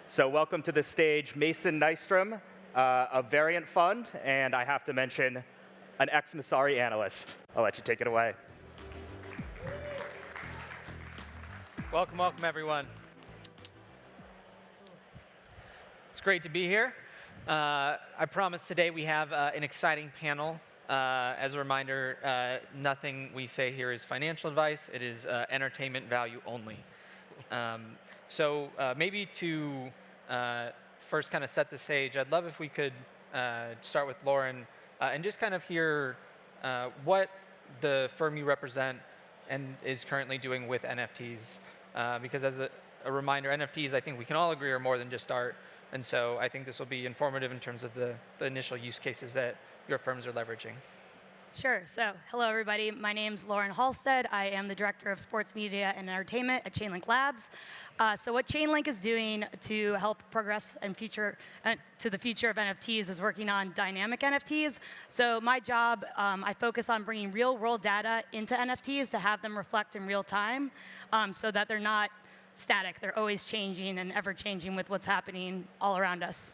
So welcome to the stage, Mason Nystrom, a variant fund, and I have to mention an ex-Messari analyst. I'll let you take it away. Welcome, welcome, everyone. It's great to be here. I promise today we have an exciting panel. As a reminder, nothing we say here is financial advice. It is entertainment value only. So maybe to first kind of set the stage, I'd love if we could start with Lauren and just kind of hear what the firm you represent and is currently doing with NFTs. Because as a reminder, NFTs, I think we can all agree, are more than just art. And so I think this will be informative in terms of the initial use cases that your firms are leveraging. Sure. So hello, everybody. My name's Lauren Halstead. I am the Director of Sports Media and Entertainment at Chainlink Labs. So what Chainlink is doing to help progress and to the future of NFTs is working on dynamic NFTs. So my job, I focus on bringing real-world data into NFTs to have them reflect in real time so that they're not static. They're always changing and ever-changing with what's happening all around us.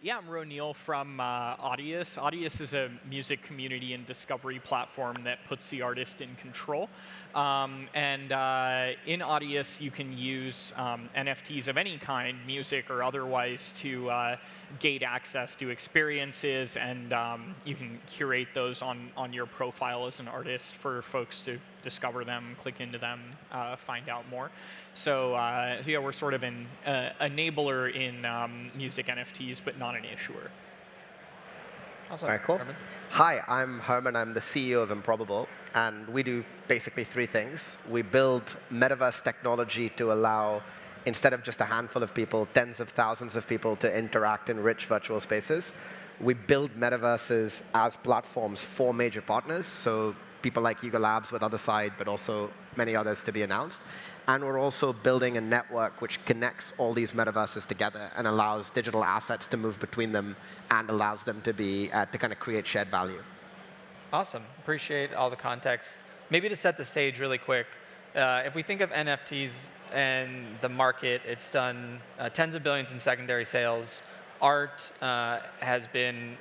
Yeah, I'm Roneil from Audius. Audius is a music community and discovery platform that puts the artist in control. In Audius, you can use NFTs of any kind, music or otherwise, to gate access to experiences, and you can curate those on your profile as an artist for folks to discover them, click into them, find out more. So yeah, we're sort of an enabler in music NFTs, but not an issuer. Awesome. Very cool. Herman. Hi, I'm Herman. I'm the CEO of Improbable, and we do basically three things. We build metaverse technology to allow, instead of just a handful of people, tens of thousands of people to interact in rich virtual spaces. We build metaverses as platforms for major partners, so people like Yuga Labs with Other Side, but also many others to be announced. And we're also building a network which connects all these metaverses together and allows digital assets to move between them and allows them to be to kind of create shared value. Awesome. Appreciate all the context. Maybe to set the stage really quick, if we think of NFTs and the market, it's done tens of billions in secondary sales. Art has been,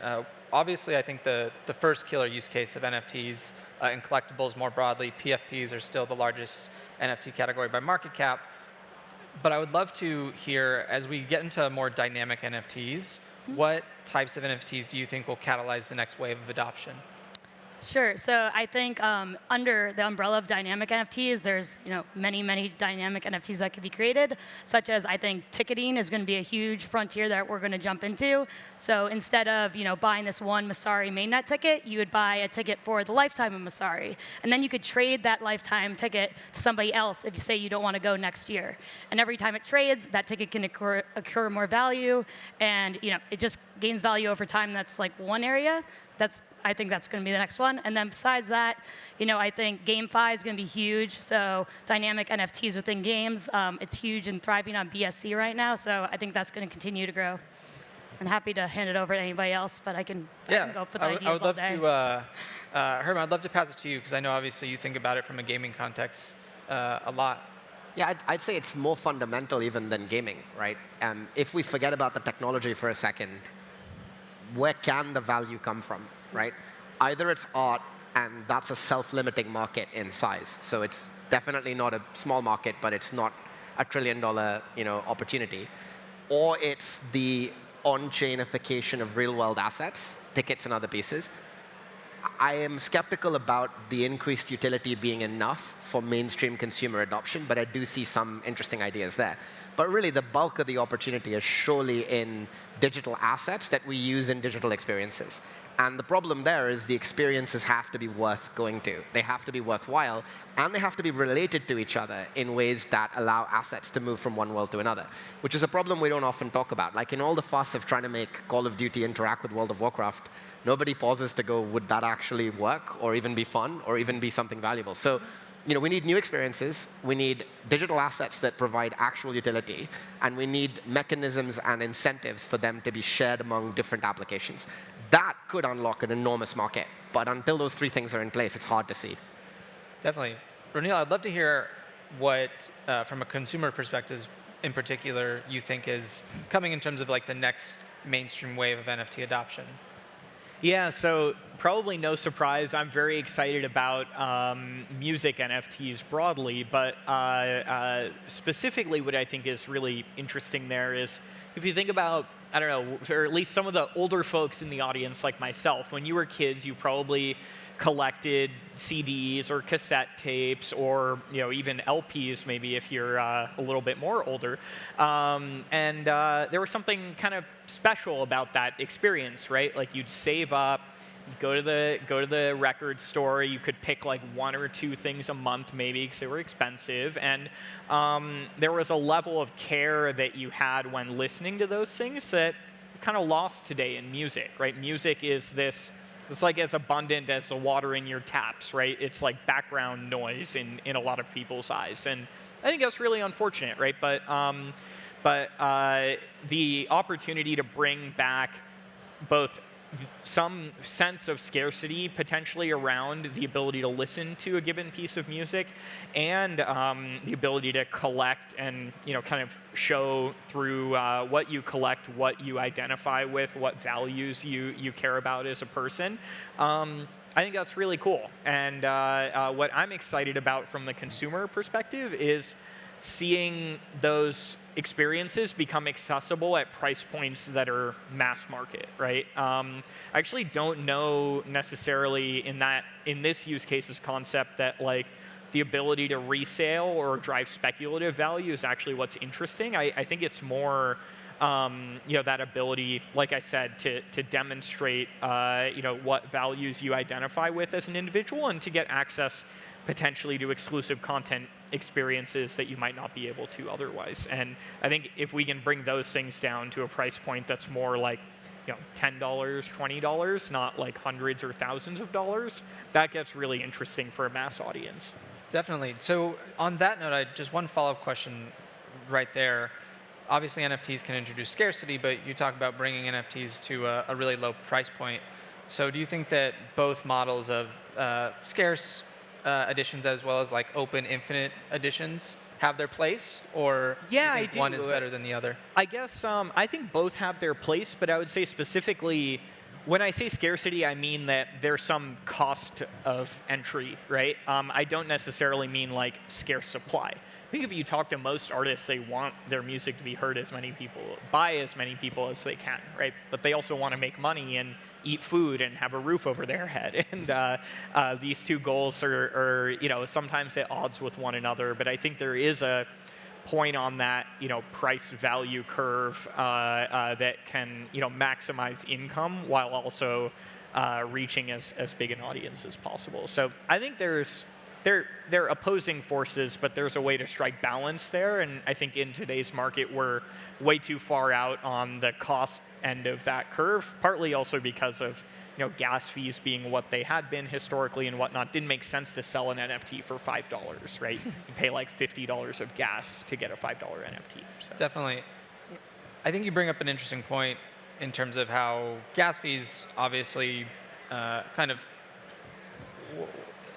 obviously, I think the first killer use case of NFTs and collectibles more broadly. PFPs are still the largest NFT category by market cap. But I would love to hear, as we get into more dynamic NFTs, what types of NFTs do you think will catalyze the next wave of adoption? Sure. So I think under the umbrella of dynamic NFTs, there's many dynamic NFTs that could be created, such as I think ticketing is going to be a huge frontier that we're going to jump into. So instead of buying this one Messari Mainnet ticket, you would buy a ticket for the lifetime of Messari, and then you could trade that lifetime ticket to somebody else if you say you don't want to go next year. And every time it trades, that ticket can accrue more value, and it just gains value over time. That's like one area. I think that's going to be the next one. And then besides that, I think GameFi is going to be huge. So dynamic NFTs within games, it's huge and thriving on BSC right now. So I think that's going to continue to grow. I'm happy to hand it over to anybody else, but I can go put the ideas I would love all day. to, Herman, I'd love to pass it to you, because I know obviously you think about it from a gaming context a lot. Yeah, I'd say it's more fundamental even than gaming, right? If we forget about the technology for a second, where can the value come from? Right? Either it's art, and that's a self-limiting market in size. So it's definitely not a small market, but it's not a $1 trillion opportunity. Or it's the on-chainification of real-world assets, tickets and other pieces. I am skeptical about the increased utility being enough for mainstream consumer adoption, but I do see some interesting ideas there. But really, the bulk of the opportunity is surely in digital assets that we use in digital experiences. And the problem there is the experiences have to be worth going to. They have to be worthwhile, and they have to be related to each other in ways that allow assets to move from one world to another, which is a problem we don't often talk about. Like in all the fuss of trying to make Call of Duty interact with World of Warcraft, nobody pauses to go, would that actually work, or even be fun, or even be something valuable? So we need new experiences, we need digital assets that provide actual utility, and we need mechanisms and incentives for them to be shared among different applications. That could unlock an enormous market, but until those three things are in place, it's hard to see. Definitely. Roneil, I'd love to hear what, from a consumer perspective, in particular you think is coming in terms of like the next mainstream wave of NFT adoption? Yeah, so probably no surprise, I'm very excited about music NFTs broadly, but specifically what I think is really interesting there is if you think about, I don't know, or at least some of the older folks in the audience like myself, when you were kids, you probably collected CDs or cassette tapes or even LPs maybe if you're a little bit more older. And there was something kind of special about that experience, right? Like you'd save up, go to the record store, you could pick like 1 or 2 things a month maybe because they were expensive. And there was a level of care that you had when listening to those things that kind of lost today in music, right? Music is this, it's like as abundant as the water in your taps, right? It's like background noise in a lot of people's eyes. And I think that's really unfortunate, right? But the opportunity to bring back both some sense of scarcity potentially around the ability to listen to a given piece of music and the ability to collect and kind of show through what you collect, what you identify with, what values you care about as a person. I think that's really cool. And what I'm excited about from the consumer perspective is seeing those experiences become accessible at price points that are mass market, right? I actually don't know necessarily in this use case's concept that like the ability to resale or drive speculative value is actually what's interesting. I think it's more that ability, like I said, to demonstrate what values you identify with as an individual and to get access potentially to exclusive content experiences that you might not be able to otherwise. And I think if we can bring those things down to a price point that's more like $10, $20, not like hundreds or thousands of dollars, that gets really interesting for a mass audience. Definitely. So on that note, just one follow-up question right there. Obviously, NFTs can introduce scarcity, but you talk about bringing NFTs to a really low price point. So do you think that both models of scarce editions as well as like open infinite editions have their place, or yeah, do you think one is better than the other? I guess I think both have their place, but I would say specifically when I say scarcity, I mean that there's some cost of entry, right? I don't necessarily mean like scarce supply. I think if you talk to most artists, they want their music to be heard by as many people as they can, right? But they also want to make money and eat food and have a roof over their head. And these two goals are sometimes at odds with one another. But I think there is a point on that price value curve that can maximize income while also reaching as big an audience as possible. So I think they're opposing forces, but there's a way to strike balance there. And I think in today's market, we're way too far out on the cost end of that curve, partly also because of gas fees being what they had been historically and whatnot. Didn't make sense to sell an NFT for $5, right? You pay like $50 of gas to get a $5 NFT. So. Definitely. I think you bring up an interesting point in terms of how gas fees obviously kind of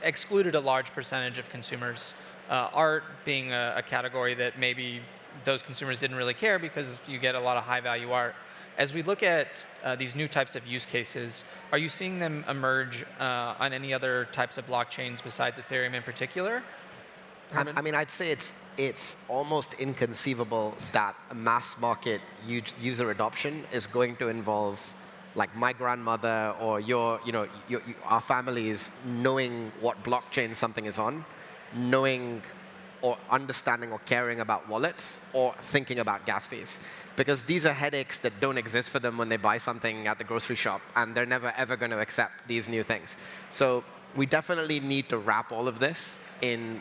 excluded a large percentage of consumers. Art being a category that maybe those consumers didn't really care because you get a lot of high-value art. As we look at these new types of use cases, are you seeing them emerge on any other types of blockchains besides Ethereum in particular? Herman? I mean, I'd say it's almost inconceivable that a mass market user adoption is going to involve like my grandmother or our families knowing what blockchain something is on, knowing or understanding or caring about wallets or thinking about gas fees. Because these are headaches that don't exist for them when they buy something at the grocery shop, and they're never ever going to accept these new things. So we definitely need to wrap all of this in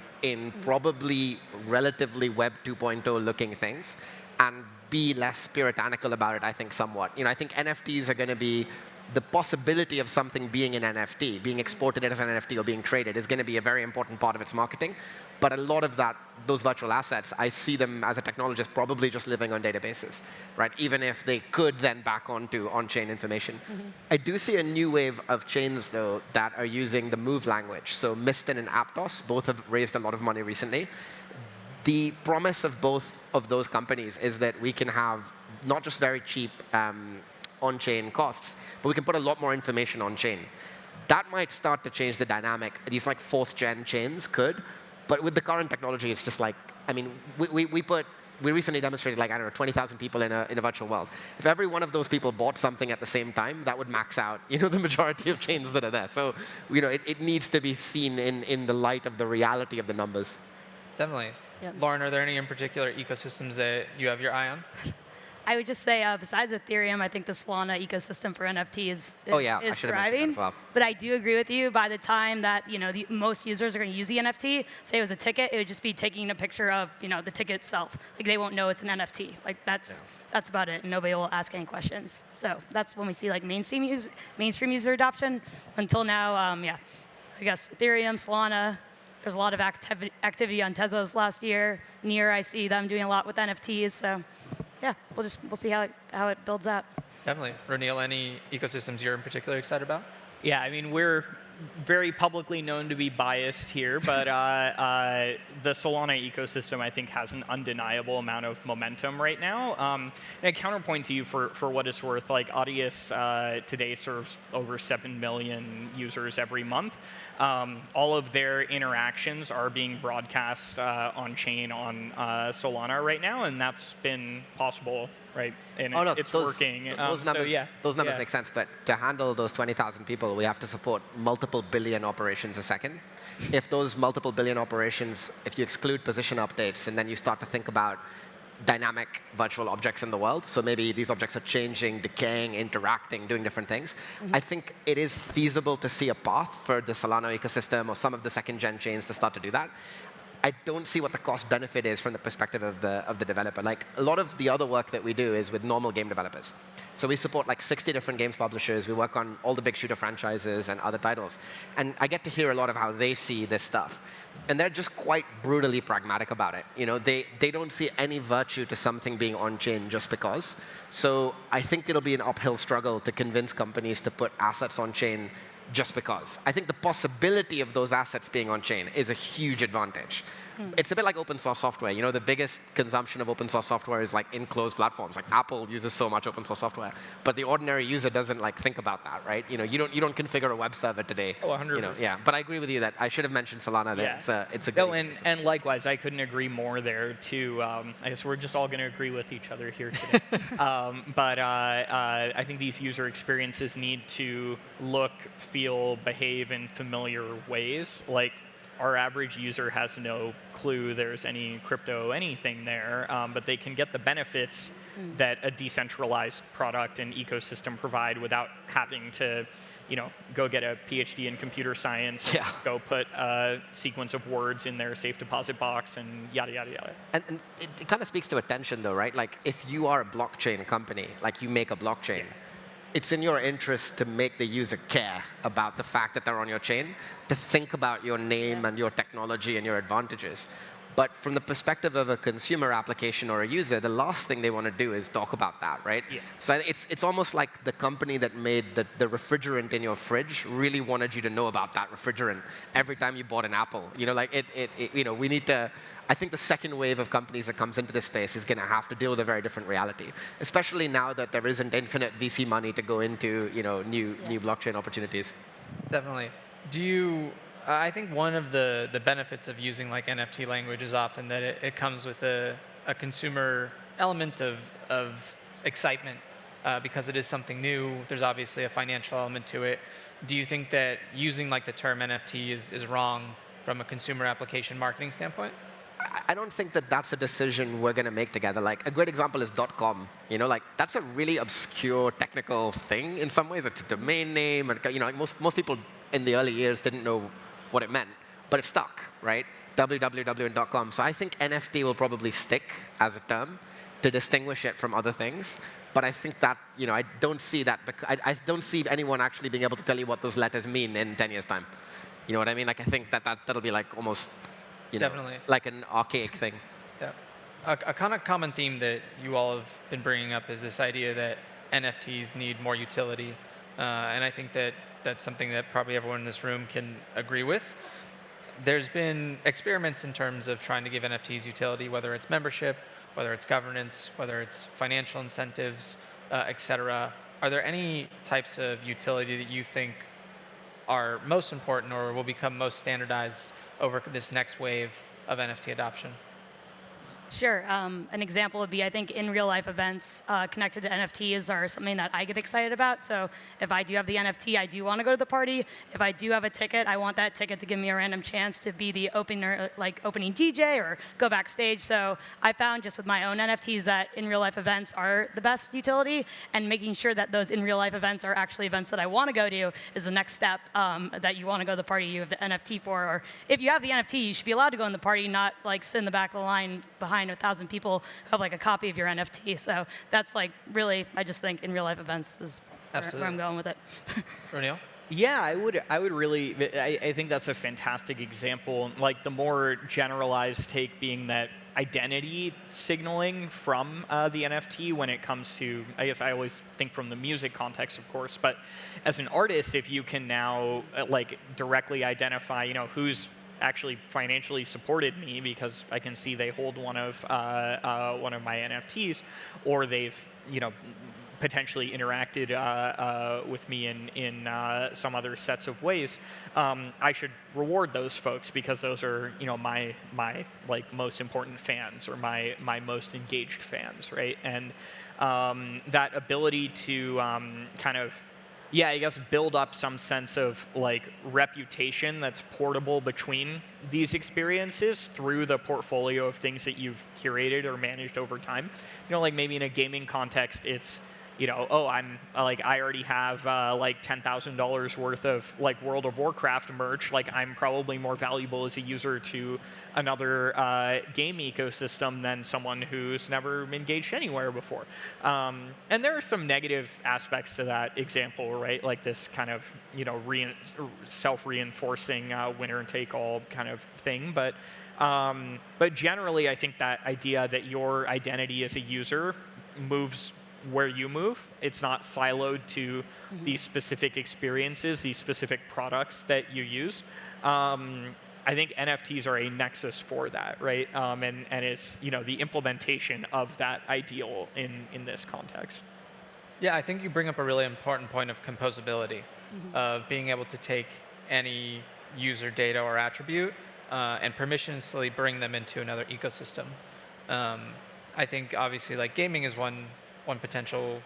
probably relatively Web 2.0 looking things and be less puritanical about it, I think, somewhat. I think NFTs are going to be the possibility of something being an NFT, being exported as an NFT or being traded is going to be a very important part of its marketing. But a lot of those virtual assets, I see them as a technologist probably just living on databases, right? Even if they could then back onto on-chain information. Mm-hmm. I do see a new wave of chains, though, that are using the Move language. So Mistin and Aptos both have raised a lot of money recently. The promise of both of those companies is that we can have not just very cheap on-chain costs, but we can put a lot more information on-chain. That might start to change the dynamic. These like 4th-gen chains could, but with the current technology, it's just like, I mean, we recently demonstrated like, I don't know, 20,000 people in a virtual world. If every one of those people bought something at the same time, that would max out, the majority of chains that are there. So, it needs to be seen in the light of the reality of the numbers. Definitely. Yep. Lauren, are there any in particular ecosystems that you have your eye on? I would just say, besides Ethereum, I think the Solana ecosystem for NFTs is Oh yeah, I should have mentioned that thriving. as well. But I do agree with you. By the time that most users are going to use the NFT, say it was a ticket, it would just be taking a picture of the ticket itself. Like they won't know it's an NFT. Like that's about it. And nobody will ask any questions. So that's when we see like mainstream user adoption. Until now, I guess Ethereum, Solana. There's a lot of activity on Tezos last year. Near, I see them doing a lot with NFTs. So. Yeah, we'll see how it builds up. Definitely. Roneil, any ecosystems you're in particular excited about? Yeah, I mean, we're very publicly known to be biased here, but the Solana ecosystem, I think, has an undeniable amount of momentum right now. And a counterpoint to you for what it's worth, like Audius today serves over 7 million users every month. All of their interactions are being broadcast on-chain on Solana right now, and that's been possible, right? And it's working. Those numbers make sense, but to handle those 20,000 people, we have to support multiple billion operations a second. If those multiple billion operations, if you exclude position updates, and then you start to think about dynamic virtual objects in the world, so maybe these objects are changing, decaying, interacting, doing different things, I think it is feasible to see a path for the Solana ecosystem or some of the 2nd-gen chains to start to do that. I don't see what the cost benefit is from the perspective of the developer. Like a lot of the other work that we do is with normal game developers. So we support like 60 different games publishers. We work on all the big shooter franchises and other titles. And I get to hear a lot of how they see this stuff. And they're just quite brutally pragmatic about it. They don't see any virtue to something being on-chain just because. So I think it'll be an uphill struggle to convince companies to put assets on-chain just because. I think the possibility of those assets being on-chain is a huge advantage. It's a bit like open source software. The biggest consumption of open source software is like in closed platforms. Like Apple uses so much open source software, but the ordinary user doesn't like think about that, right? You don't configure a web server today. Oh, 100%. Yeah, but I agree with you that I should have mentioned Solana. That it's a good. No, and likewise, I couldn't agree more there too. I guess we're just all going to agree with each other here today. But I think these user experiences need to look, feel, behave in familiar ways. Like our average user has no clue there's any crypto anything there, but they can get the benefits that a decentralized product and ecosystem provide without having to go get a PhD in computer science, go put a sequence of words in their safe deposit box, and yada, yada, yada. And it kind of speaks to attention, though, right? Like, if you are a blockchain company, like you make a blockchain, it's in your interest to make the user care about the fact that they're on your chain, to think about your name and your technology and your advantages. But from the perspective of a consumer application or a user, the last thing they want to do is talk about that, right? Yeah. So it's almost like the company that made the refrigerant in your fridge really wanted you to know about that refrigerant every time you bought an Apple. We need to. I think the second wave of companies that comes into this space is going to have to deal with a very different reality, especially now that there isn't infinite VC money to go into new blockchain opportunities. Definitely. I think one of the benefits of using like NFT language is often that it comes with a consumer element of excitement because it is something new. There's obviously a financial element to it. Do you think that using like the term NFT is wrong from a consumer application marketing standpoint? I don't think that that's a decision we're going to make together. Like a great example is .com. Like that's a really obscure technical thing in some ways. It's a domain name, and like most people in the early years didn't know what it meant, but it stuck, right? www.com. So I think NFT will probably stick as a term to distinguish it from other things. But I think that I don't see that. I don't see anyone actually being able to tell you what those letters mean in 10 years' time. You know what I mean? Like I think that'll be like almost. Definitely. Like an archaic thing. Yeah. A kind of common theme that you all have been bringing up is this idea that NFTs need more utility. And I think that that's something that probably everyone in this room can agree with. there's been experiments in terms of trying to give NFTs utility, whether it's membership, whether it's governance, whether it's financial incentives, et cetera. Are there any types of utility that you think are most important or will become most standardized over this next wave of NFT adoption? Sure. An example would be, I think, in real life events connected to NFTs are something that I get excited about. So if I do have the NFT, I do want to go to the party. If I do have a ticket, I want that ticket to give me a random chance to be the opener, like opening DJ or go backstage. So I found just with my own NFTs that in real life events are the best utility, and making sure that those in real life events are actually events that I want to go to is the next step that you want to go to the party you have the NFT for. Or if you have the NFT, you should be allowed to go in the party, not like sit in the back of the line behind 1,000 people who have like a copy of your NFT. So that's like really, I just think in real life events is where I'm going with it. Roneil? Yeah, I would really, I think that's a fantastic example. Like the more generalized take being that identity signaling from the NFT when it comes to, I guess I always think from the music context, of course, but as an artist, if you can now like directly identify, who's actually financially supported me because I can see they hold one of my NFTs, or they've potentially interacted with me in some other sets of ways. I should reward those folks because those are my like most important fans or my most engaged fans, right? And that ability to kind of I guess build up some sense of like reputation that's portable between these experiences through the portfolio of things that you've curated or managed over time. Like maybe in a gaming context, it's oh, I'm like I already have like $10,000 worth of like World of Warcraft merch. Like I'm probably more valuable as a user to another game ecosystem than someone who's never engaged anywhere before. And there are some negative aspects to that example, right? Like this kind of self-reinforcing winner-take-all kind of thing. But generally, I think that idea that your identity as a user moves where you move. It's not siloed to these specific experiences, these specific products that you use. I think NFTs are a nexus for that, right? And it's the implementation of that ideal in this context. Yeah, I think you bring up a really important point of composability, of being able to take any user data or attribute and permissionlessly bring them into another ecosystem. I think obviously like gaming is one potential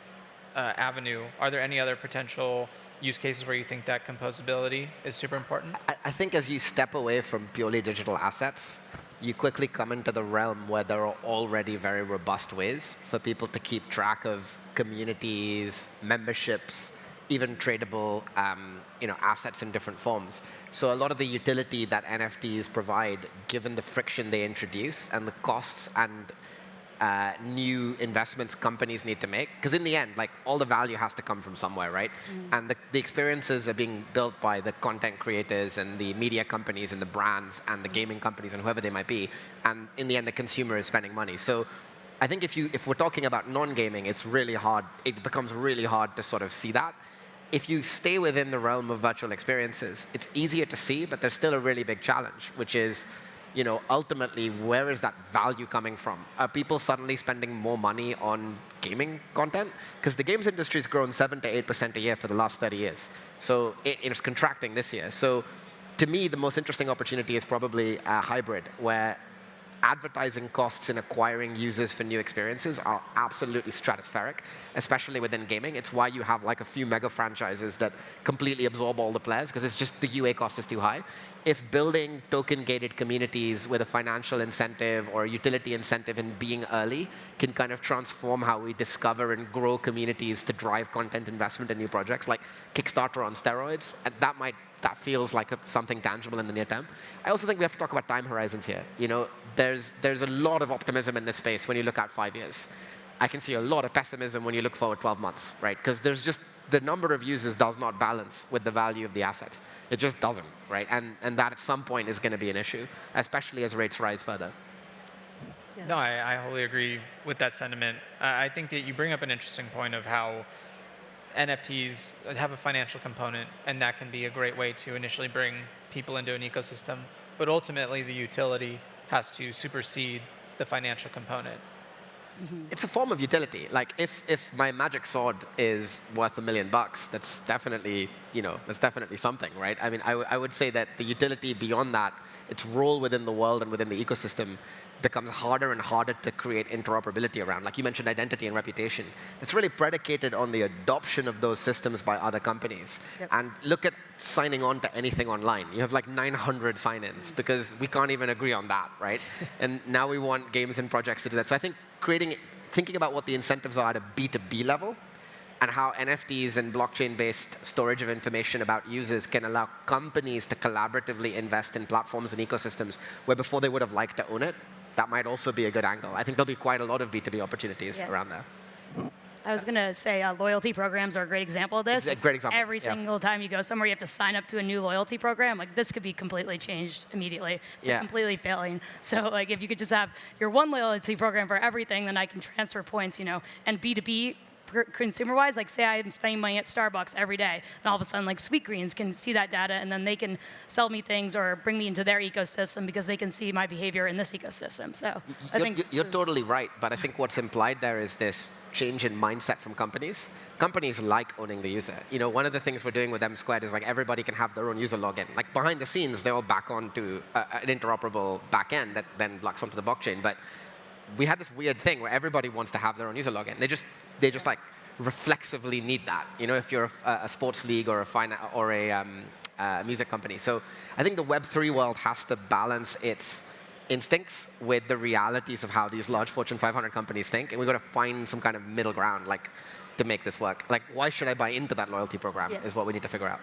avenue. Are there any other potential use cases where you think that composability is super important? I think as you step away from purely digital assets, you quickly come into the realm where there are already very robust ways for people to keep track of communities, memberships, even tradable assets in different forms. So a lot of the utility that NFTs provide, given the friction they introduce and the costs and new investments companies need to make, because in the end, like all the value has to come from somewhere, right? And the experiences are being built by the content creators and the media companies and the brands and the gaming companies and whoever they might be. And in the end, the consumer is spending money. So I think if we're talking about non-gaming, it's really hard. It becomes really hard to sort of see that. If you stay within the realm of virtual experiences, it's easier to see, but there's still a really big challenge, which is ultimately, where is that value coming from? Are people suddenly spending more money on gaming content? Because the games industry has grown 7 to 8% a year for the last 30 years. So it's contracting this year. So to me, the most interesting opportunity is probably a hybrid, where advertising costs in acquiring users for new experiences are absolutely stratospheric, especially within gaming. It's why you have like a few mega franchises that completely absorb all the players, because it's just the UA cost is too high. If building token-gated communities with a financial incentive or a utility incentive in being early can kind of transform how we discover and grow communities to drive content investment in new projects, like Kickstarter on steroids, and that feels like something tangible in the near term. I also think we have to talk about time horizons here. There's a lot of optimism in this space when you look at 5 years. I can see a lot of pessimism when you look forward 12 months, right? Because there's just the number of users does not balance with the value of the assets. It just doesn't, right? And that at some point is going to be an issue, especially as rates rise further. Yeah. No, I wholly agree with that sentiment. I think that you bring up an interesting point of how NFTs have a financial component, and that can be a great way to initially bring people into an ecosystem. But ultimately, the utility has to supersede the financial component. It's a form of utility. Like if my magic sword is worth $1 million, that's definitely something, right? I mean, I would say that the utility beyond that, its role within the world and within the ecosystem, becomes harder and harder to create interoperability around. Like you mentioned, identity and reputation. It's really predicated on the adoption of those systems by other companies. Yep. And look at signing on to anything online. You have like 900 sign-ins because we can't even agree on that, right? And now we want games and projects to do that. So I think thinking about what the incentives are at a B2B level and how NFTs and blockchain-based storage of information about users can allow companies to collaboratively invest in platforms and ecosystems where before they would have liked to own it, that might also be a good angle. I think there'll be quite a lot of B2B opportunities around there. I was going to say loyalty programs are a great example of this. It's a great example. Every single time you go somewhere, you have to sign up to a new loyalty program. Like this could be completely changed immediately. So completely failing. So like if you could just have your one loyalty program for everything, then I can transfer points, and B2B consumer-wise, like say I'm spending money at Starbucks every day, and all of a sudden like Sweetgreens can see that data, and then they can sell me things or bring me into their ecosystem because they can see my behavior in this ecosystem. So I think you're totally right, but I think what's implied there is this change in mindset from companies. Companies like owning the user. One of the things we're doing with M Squared is like everybody can have their own user login. Like behind the scenes, they're all back onto an interoperable backend that then locks onto the blockchain. But we had this weird thing where everybody wants to have their own user login. They just like reflexively need that. If you're a sports league or a music company. So I think the Web3 world has to balance its instincts with the realities of how these large Fortune 500 companies think, and we've got to find some kind of middle ground, like to make this work. Like, why should I buy into that loyalty program? Is what we need to figure out.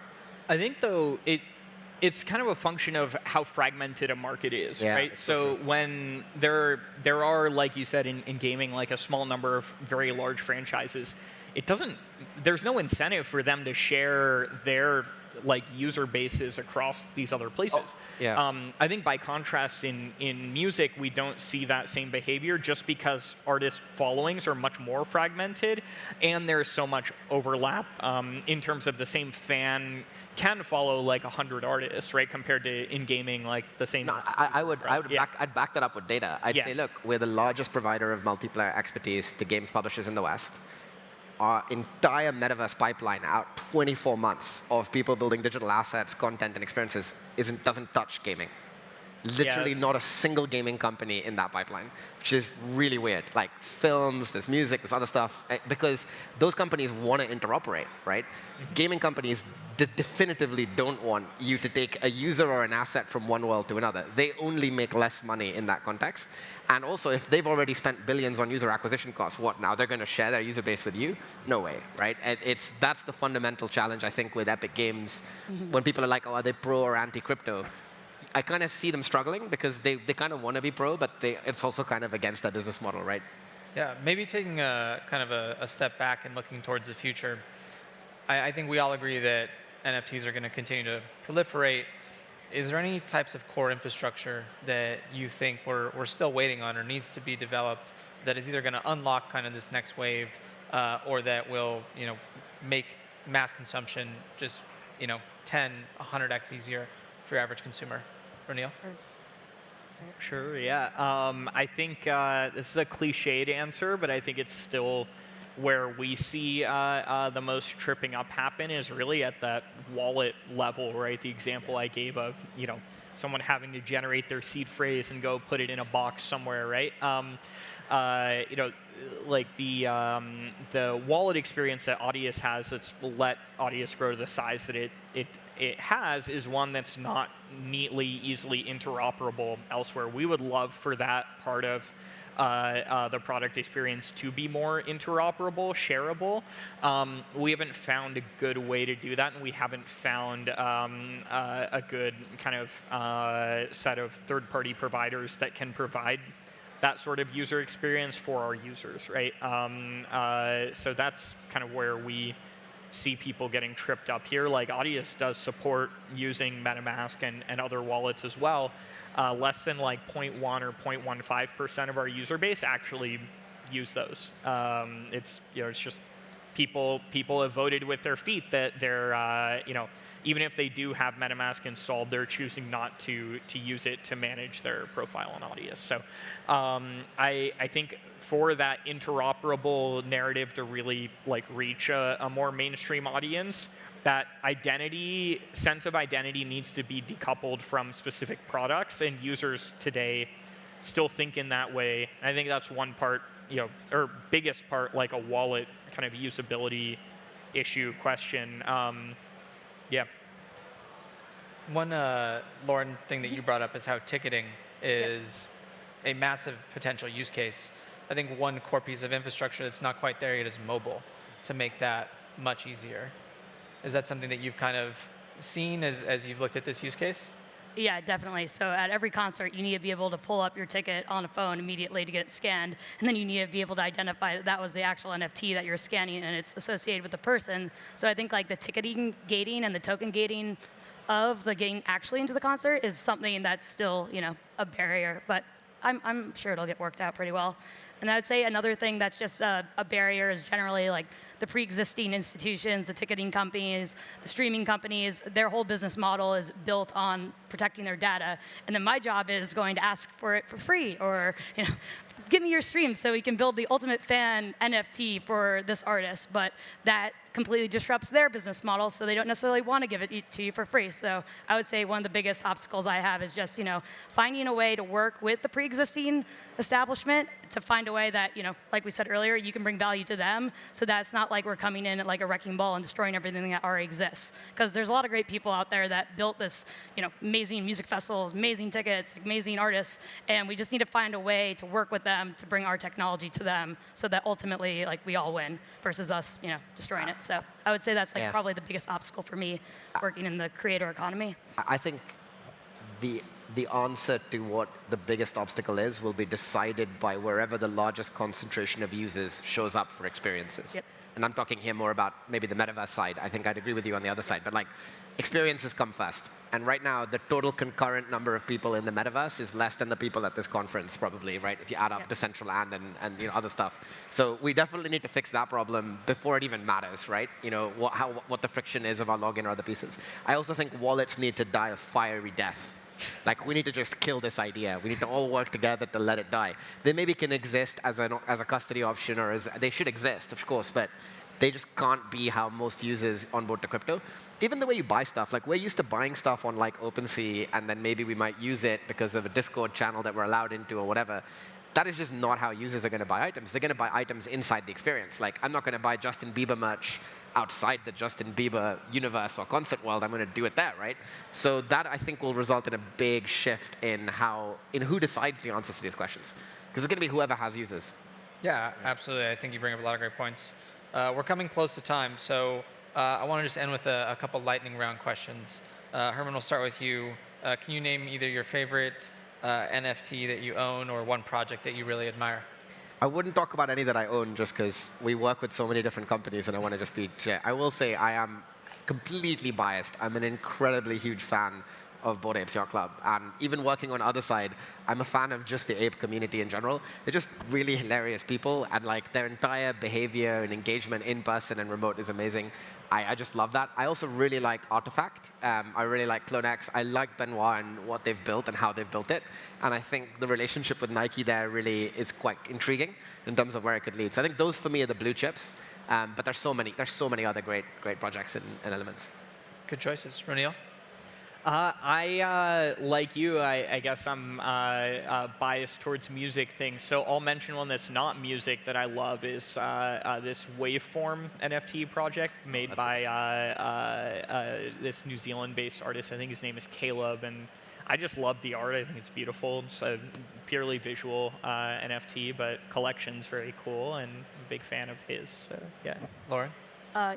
I think though it's kind of a function of how fragmented a market is, right? So when there are, like you said, in gaming, like a small number of very large franchises, there's no incentive for them to share their like user bases across these other places. I think by contrast, in music, we don't see that same behavior just because artist followings are much more fragmented, and there's so much overlap in terms of the same fan can follow like 100 artists, right? Compared to in gaming, like the same. No, I'd back that up with data. I'd say, look, we're the largest provider of multiplayer expertise to games publishers in the West. Our entire metaverse pipeline out 24 months of people building digital assets, content, and experiences doesn't touch gaming. Literally not a single gaming company in that pipeline, which is really weird. Like films, there's music, there's other stuff, because those companies want to interoperate, right? Gaming companies definitively don't want you to take a user or an asset from one world to another. They only make less money in that context. And also, if they've already spent billions on user acquisition costs, what, now they're going to share their user base with you? No way, right? That's the fundamental challenge, I think, with Epic Games. When people are like, oh, are they pro or anti-crypto? I kind of see them struggling because they kind of want to be pro, but it's also kind of against their business model, right? Yeah, maybe taking a step back and looking towards the future. I think we all agree that NFTs are going to continue to proliferate. Is there any types of core infrastructure that you think we're still waiting on or needs to be developed that is either going to unlock kind of this next wave or that will make mass consumption just 10, 100x easier for your average consumer? Roneil? Sure, yeah. I think this is a cliched answer, but I think it's still where we see the most tripping up happen is really at that wallet level, right? The example I gave of someone having to generate their seed phrase and go put it in a box somewhere, right? Like the wallet experience that Audius has that's let Audius grow to the size that it has is one that's not neatly, easily interoperable elsewhere. We would love for that part of the product experience to be more interoperable, shareable. We haven't found a good way to do that, and we haven't found a good kind of set of third-party providers that can provide that sort of user experience for our users, right? So that's kind of where we see people getting tripped up here. Like Audius does support using MetaMask and other wallets as well. Less than like 0.1 or 0.15% of our user base actually use those. It's just people have voted with their feet that they're, even if they do have MetaMask installed, they're choosing not to use it to manage their profile on Audius. So I think for that interoperable narrative to really reach a more mainstream audience, that sense of identity needs to be decoupled from specific products, and users today still think in that way. And I think that's one part, or biggest part, like a wallet kind of usability issue question. Yeah. One, Lauren, thing that you brought up is how ticketing is a massive potential use case. I think one core piece of infrastructure that's not quite there yet is mobile, to make that much easier. Is that something that you've kind of seen as you've looked at this use case? Yeah, definitely. So at every concert, you need to be able to pull up your ticket on a phone immediately to get it scanned, and then you need to be able to identify that was the actual NFT that you're scanning and it's associated with the person. So I think the ticketing gating and the token gating of the getting actually into the concert is something that's still, a barrier, but I'm sure it'll get worked out pretty well. And I would say another thing that's just a barrier is generally the pre-existing institutions, the ticketing companies, the streaming companies, their whole business model is built on protecting their data. And then my job is going to ask for it for free, or give me your stream so we can build the ultimate fan NFT for this artist. But that completely disrupts their business model, so they don't necessarily want to give it to you for free. So I would say one of the biggest obstacles I have is just finding a way to work with the pre-existing establishment to find a way that like we said earlier, you can bring value to them, so that it's not like we're coming in at a wrecking ball and destroying everything that already exists. Because there's a lot of great people out there that built this amazing music festivals, amazing tickets, amazing artists, and we just need to find a way to work with them to bring our technology to them, so that ultimately we all win versus us destroying it. So I would say that's probably the biggest obstacle for me working in the creator economy. I think the answer to what the biggest obstacle is will be decided by wherever the largest concentration of users shows up for experiences. Yep. And I'm talking here more about maybe the metaverse side. I think I'd agree with you on the other side. But experiences come first. And right now, the total concurrent number of people in the metaverse is less than the people at this conference, probably, right? If you add up Decentraland and other stuff. So we definitely need to fix that problem before it even matters, right? What the friction is of our login or other pieces. I also think wallets need to die a fiery death. We need to just kill this idea. We need to all work together to let it die. They maybe can exist as a custody option, or they should exist, of course, but they just can't be how most users onboard to crypto. Even the way you buy stuff, we're used to buying stuff on OpenSea, and then maybe we might use it because of a Discord channel that we're allowed into or whatever. That is just not how users are going to buy items. They're going to buy items inside the experience. I'm not going to buy Justin Bieber merch outside the Justin Bieber universe or concert world. I'm going to do it there, right? So that, I think, will result in a big shift in who decides the answers to these questions. Because it's going to be whoever has users. Yeah, absolutely. I think you bring up a lot of great points. We're coming close to time, so I want to just end with a couple lightning round questions. Herman, we'll start with you. Can you name either your favorite NFT that you own or one project that you really admire? I wouldn't talk about any that I own just because we work with so many different companies and I want to just be clear. I will say I am completely biased. I'm an incredibly huge fan of Bored Apes Yacht Club. And even working on the other side, I'm a fan of just the ape community in general. They're just really hilarious people, and their entire behavior and engagement in person and remote is amazing. I just love that. I also really like Artifact. I really like CloneX. I like Benoit and what they've built and how they've built it. And I think the relationship with Nike there really is quite intriguing in terms of where it could lead. So I think those for me are the blue chips. But there's so many other great projects and elements. Good choices. Roneil? Like you, I guess I'm biased towards music things. So I'll mention one that's not music that I love is this Waveform NFT project made by this New Zealand-based artist. I think his name is Caleb, and I just love the art. I think it's beautiful. It's a purely visual NFT, but collection's very cool, and I'm a big fan of his. So yeah. Lauren?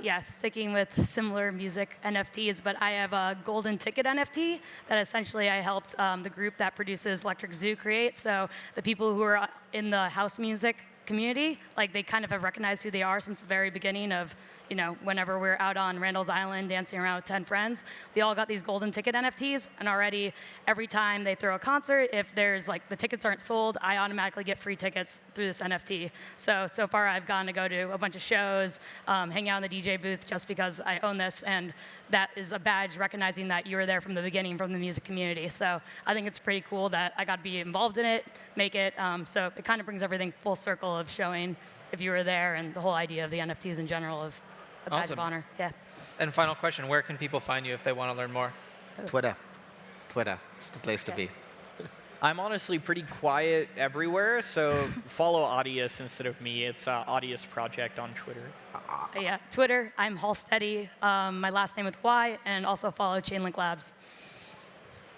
Yeah, sticking with similar music NFTs, but I have a golden ticket NFT that essentially I helped the group that produces Electric Zoo create. So the people who are in the house music community, they kind of have recognized who they are since the very beginning of whenever we're out on Randall's Island dancing around with 10 friends, we all got these golden ticket NFTs, and already every time they throw a concert, if there's the tickets aren't sold, I automatically get free tickets through this NFT. So far I've gotten to go to a bunch of shows, hang out in the DJ booth just because I own this, and that is a badge recognizing that you were there from the beginning from the music community. So I think it's pretty cool that I got to be involved in it, make it. So it kind of brings everything full circle of showing if you were there and the whole idea of the NFTs in general of a badge of honor. Yeah. And final question, where can people find you if they want to learn more? Twitter. It's the place to be. I'm honestly pretty quiet everywhere, so follow Audius instead of me. It's Audius Project on Twitter. Yeah, Twitter, I'm Halstead, my last name with Y, and also follow Chainlink Labs.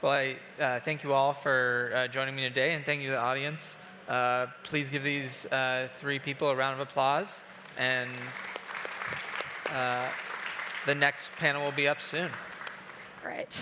Well, I thank you all for joining me today, and thank you to the audience. Please give these 3 people a round of applause, and the next panel will be up soon. All right.